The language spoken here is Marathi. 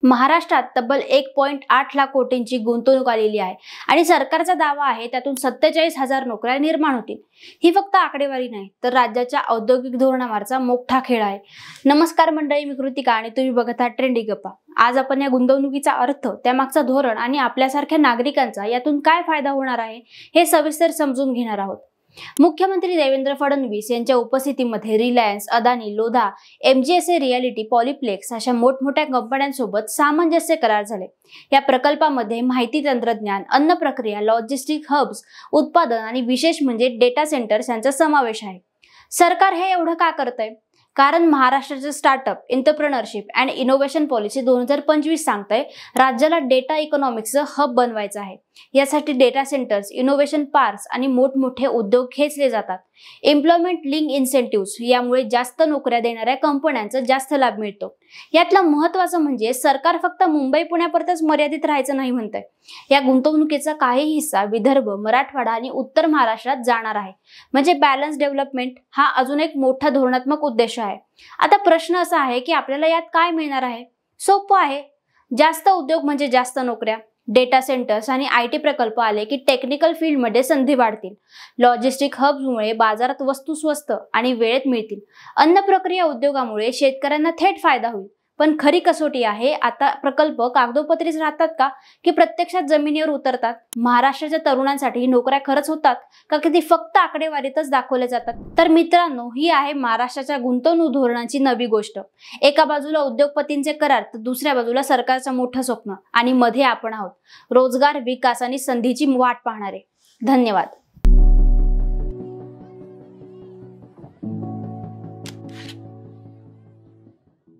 महाराष्ट्रात तब्बल 1.8 लाख कोटींची गुंतवणूक आलेली आहे आणि सरकारचा दावा आहे त्यातून 47,000 नोकऱ्या निर्माण होतील। ही फक्त आकडेवारी नाही तर राज्याच्या औद्योगिक धोरणावरचा मोठा खेळ आहे। नमस्कार मंडळी, मी कृतिका आणि तुम्ही बघत आहात ट्रेंडी गप्पा। आज आपण या गुंतवणुकीचा अर्थ, त्यामागचा धोरण आणि आपल्यासारख्या नागरिकांचा यातून काय फायदा होणार आहे हे सविस्तर समजून घेणार आहोत। मुख्यमंत्री देवेंद्र फडणवीस यांच्या उपस्थितीमध्ये Reliance, Adani, Lodha, MGSA reality, Polyplex अशा मोठमोठ्या कंपन्यांसोबत सामंजस्य करार झाले। या प्रकल्पामध्ये माहिती तंत्रज्ञान, अन्न प्रक्रिया, लॉजिस्टिक हब्स, उत्पादन आणि विशेष म्हणजे डेटा सेंटर्स यांचा समावेश आहे। सरकार हे एवढं का करतंय? कारण महाराष्ट्राचे startup, entrepreneurship and innovation policy 2025 सांगते राज्याला डेटा इकॉनॉमिक्सचं हब बनवायचं आहे। यासाठी डेटा सेंटर्स, इनोव्हेशन पार्क्स आणि मोठमोठे उद्योग खेचले जातात। एम्प्लॉयमेंट लिंक इन्सेंटिव्हज यामुळे जास्त नोकऱ्या देणाऱ्या कंपन्यांचा जास्त लाभ मिळतो। यातलं महत्त्वाचं म्हणजे सरकार फक्त मुंबई पुण्यापुरतच मर्यादित राहायचं नाही म्हणतंय। या गुंतवणुकीचा काही हिस्सा विदर्भ, मराठवाडा आणि उत्तर महाराष्ट्रात जाणार आहे। म्हणजे बॅलन्स डेव्हलपमेंट हा अजून एक मोठा धोरणात्मक उद्देश आहे। आता प्रश्न असा आहे की आपल्याला यात काय मिळणार आहे? सोपं आहे, जास्त उद्योग म्हणजे जास्त नोकऱ्या। डेटा सेंटर्स आणि IT प्रकल्प आले की टेक्निकल फील्डमध्ये संधी वाढतील। लॉजिस्टिक हब्समुळे बाजारात वस्तू स्वस्त आणि वेळेत मिळतील। अन्न प्रक्रिया उद्योगामुळे शेतकऱ्यांना थेट फायदा होईल। पण खरी कसोटी आहे, आता प्रकल्प कागदोपत्रीच राहतात का की प्रत्यक्षात जमिनीवर उतरतात? महाराष्ट्राच्या तरुणांसाठी नोकऱ्या खरंच होतात का की ती फक्त आकडेवारीतच दाखवल्या जातात? तर मित्रांनो, ही आहे महाराष्ट्राच्या गुंतवणूक धोरणाची नवी गोष्ट। एका बाजूला उद्योगपतींचे करार तर दुसऱ्या बाजूला सरकारचं मोठं स्वप्न आणि मध्ये आपण आहोत, रोजगार, विकास आणि संधीची वाट पाहणारे। धन्यवाद।